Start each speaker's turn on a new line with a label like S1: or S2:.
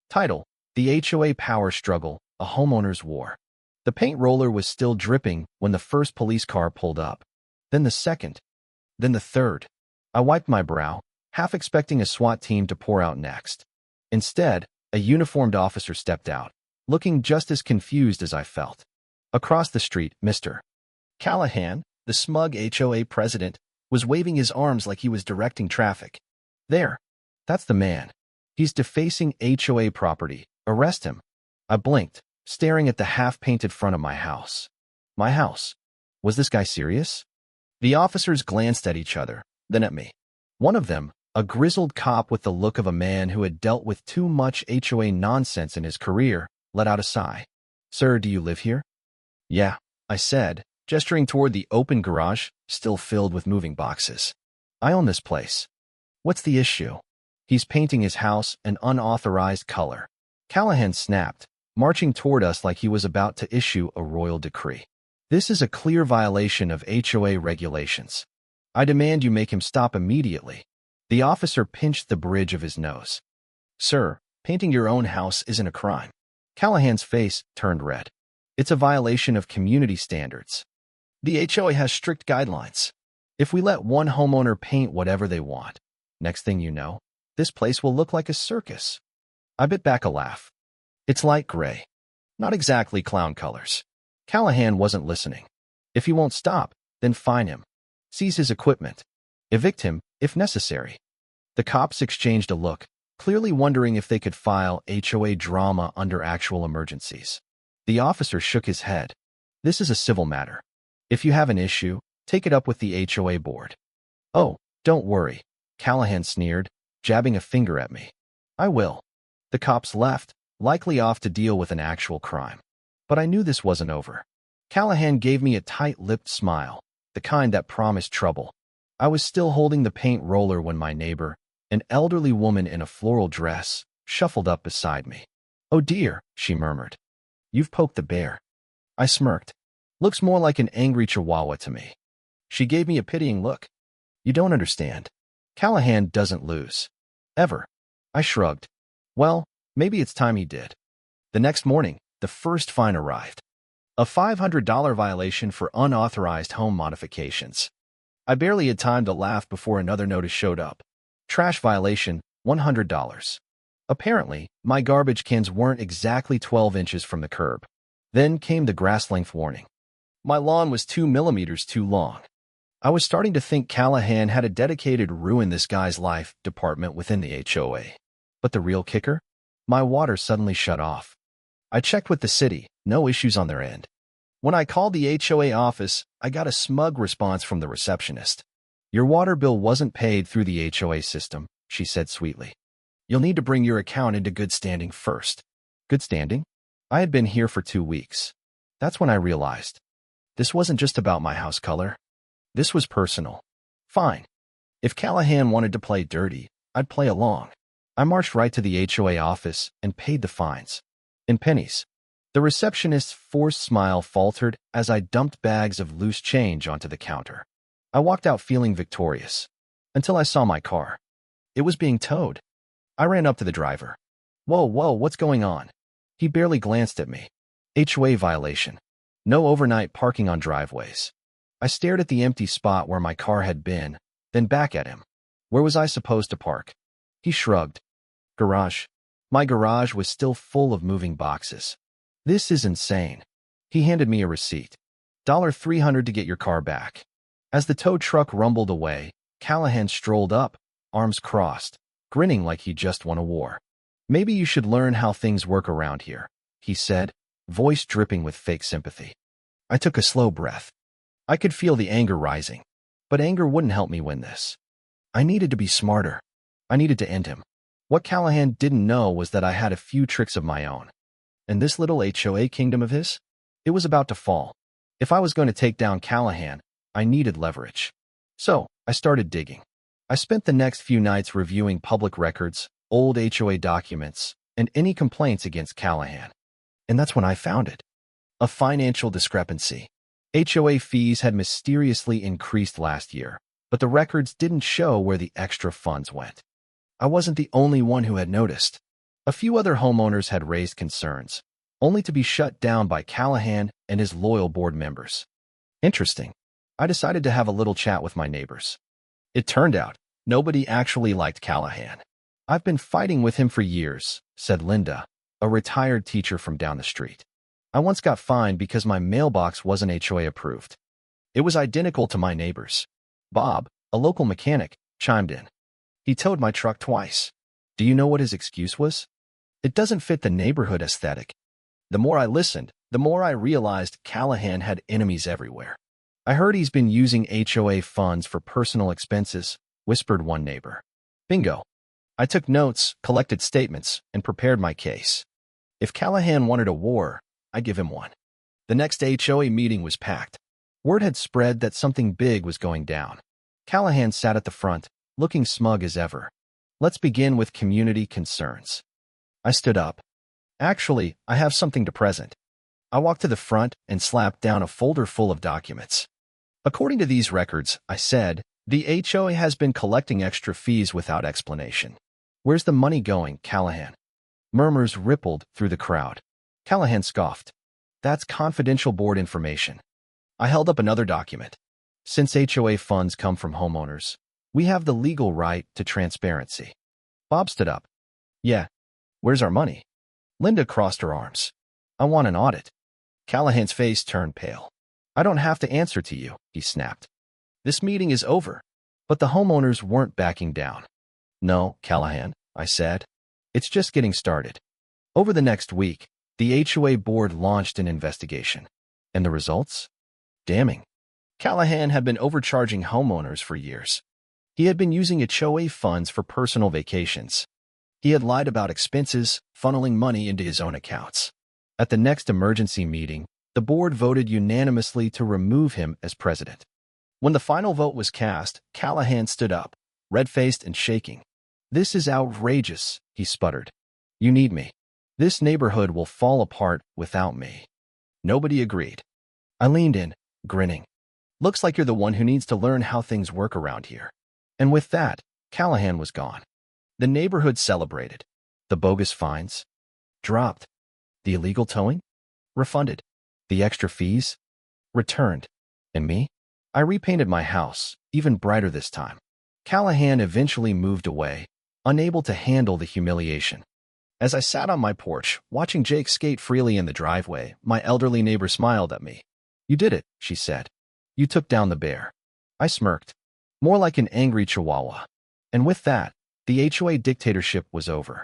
S1: Title: The HOA Power Struggle, a Homeowner's War. The paint roller was still dripping when the first police car pulled up. Then the second. Then the third. I wiped my brow, half expecting a SWAT team to pour out next. Instead, a uniformed officer stepped out, looking just as confused as I felt. Across the street, Mr. Callahan, the smug HOA president, was waving his arms like he was directing traffic. There. That's the man. He's defacing HOA property. Arrest him. I blinked, staring at the half-painted front of my house. My house. Was this guy serious? The officers glanced at each other, then at me. One of them, a grizzled cop with the look of a man who had dealt with too much HOA nonsense in his career, let out a sigh. "Sir, do you live here?" "Yeah," I said, gesturing toward the open garage, still filled with moving boxes. "I own this place." "What's the issue?" "He's painting his house an unauthorized color." Callahan snapped, marching toward us like he was about to issue a royal decree. "This is a clear violation of HOA regulations. I demand you make him stop immediately." The officer pinched the bridge of his nose. "Sir, painting your own house isn't a crime." Callahan's face turned red. "It's a violation of community standards. The HOA has strict guidelines. If we let one homeowner paint whatever they want, next thing you know, this place will look like a circus." I bit back a laugh. "It's light gray. Not exactly clown colors." Callahan wasn't listening. "If he won't stop, then fine him. Seize his equipment. Evict him, if necessary." The cops exchanged a look, clearly wondering if they could file HOA drama under actual emergencies. The officer shook his head. "This is a civil matter. If you have an issue, take it up with the HOA board." "Oh, don't worry," Callahan sneered, jabbing a finger at me. "I will." The cops left, likely off to deal with an actual crime. But I knew this wasn't over. Callahan gave me a tight-lipped smile, the kind that promised trouble. I was still holding the paint roller when my neighbor, an elderly woman in a floral dress, shuffled up beside me. "Oh dear," she murmured. "You've poked the bear." I smirked. "Looks more like an angry chihuahua to me." She gave me a pitying look. "You don't understand. Callahan doesn't lose. Ever." I shrugged. Well, maybe it's time he did. The next morning, the first fine arrived. A $500 violation for unauthorized home modifications. I barely had time to laugh before another notice showed up. Trash violation, $100. Apparently, my garbage cans weren't exactly 12 inches from the curb. Then came the grass length warning. My lawn was 2 millimeters too long. I was starting to think Callahan had a dedicated ruin this guy's life department within the HOA. But the real kicker? My water suddenly shut off. I checked with the city, no issues on their end. When I called the HOA office, I got a smug response from the receptionist. "Your water bill wasn't paid through the HOA system," she said sweetly. "You'll need to bring your account into good standing first." Good standing? I had been here for 2 weeks. That's when I realized. This wasn't just about my house color. This was personal. Fine. If Callahan wanted to play dirty, I'd play along. I marched right to the HOA office and paid the fines. In pennies. The receptionist's forced smile faltered as I dumped bags of loose change onto the counter. I walked out feeling victorious. Until I saw my car. It was being towed. I ran up to the driver. Whoa, what's going on?" He barely glanced at me. "HOA violation. No overnight parking on driveways." I stared at the empty spot where my car had been, then back at him. Where was I supposed to park? He shrugged. "Garage." My garage was still full of moving boxes. "This is insane." He handed me a receipt. $300 to get your car back. As the tow truck rumbled away, Callahan strolled up, arms crossed, grinning like he just won a war. "Maybe you should learn how things work around here," he said, voice dripping with fake sympathy. I took a slow breath. I could feel the anger rising, but anger wouldn't help me win this. I needed to be smarter. I needed to end him. What Callahan didn't know was that I had a few tricks of my own. And this little HOA kingdom of his? It was about to fall. If I was going to take down Callahan, I needed leverage. So, I started digging. I spent the next few nights reviewing public records, old HOA documents, and any complaints against Callahan. And that's when I found it. A financial discrepancy. HOA fees had mysteriously increased last year, but the records didn't show where the extra funds went. I wasn't the only one who had noticed. A few other homeowners had raised concerns, only to be shut down by Callahan and his loyal board members. Interesting. I decided to have a little chat with my neighbors. It turned out nobody actually liked Callahan. I've been fighting with him for years, said Linda, a retired teacher from down the street. I once got fined because my mailbox wasn't HOA approved. It was identical to my neighbor's. Bob, a local mechanic, chimed in. He towed my truck twice. Do you know what his excuse was? It doesn't fit the neighborhood aesthetic. The more I listened, the more I realized Callahan had enemies everywhere. I heard he's been using HOA funds for personal expenses, whispered one neighbor. Bingo. I took notes, collected statements, and prepared my case. If Callahan wanted a war, I'd give him one. The next HOA meeting was packed. Word had spread that something big was going down. Callahan sat at the front, looking smug as ever. Let's begin with community concerns. I stood up. Actually, I have something to present. I walked to the front and slapped down a folder full of documents. According to these records, I said, the HOA has been collecting extra fees without explanation. Where's the money going, Callahan? Murmurs rippled through the crowd. Callahan scoffed. That's confidential board information. I held up another document. Since HOA funds come from homeowners, we have the legal right to transparency. Bob stood up. Yeah. Where's our money? Linda crossed her arms. I want an audit. Callahan's face turned pale. I don't have to answer to you, he snapped. This meeting is over. But the homeowners weren't backing down. No, Callahan, I said. It's just getting started. Over the next week, the HOA board launched an investigation. And the results? Damning. Callahan had been overcharging homeowners for years. He had been using HOA funds for personal vacations. He had lied about expenses, funneling money into his own accounts. At the next emergency meeting, the board voted unanimously to remove him as president. When the final vote was cast, Callahan stood up, red-faced and shaking. This is outrageous, he sputtered. You need me. This neighborhood will fall apart without me. Nobody agreed. I leaned in, grinning. Looks like you're the one who needs to learn how things work around here. And with that, Callahan was gone. The neighborhood celebrated. The bogus fines? Dropped. The illegal towing? Refunded. The extra fees? Returned. And me? I repainted my house, even brighter this time. Callahan eventually moved away, unable to handle the humiliation. As I sat on my porch, watching Jake skate freely in the driveway, my elderly neighbor smiled at me. You did it, she said. You took down the bear. I smirked. More like an angry chihuahua. And with that, the HOA dictatorship was over.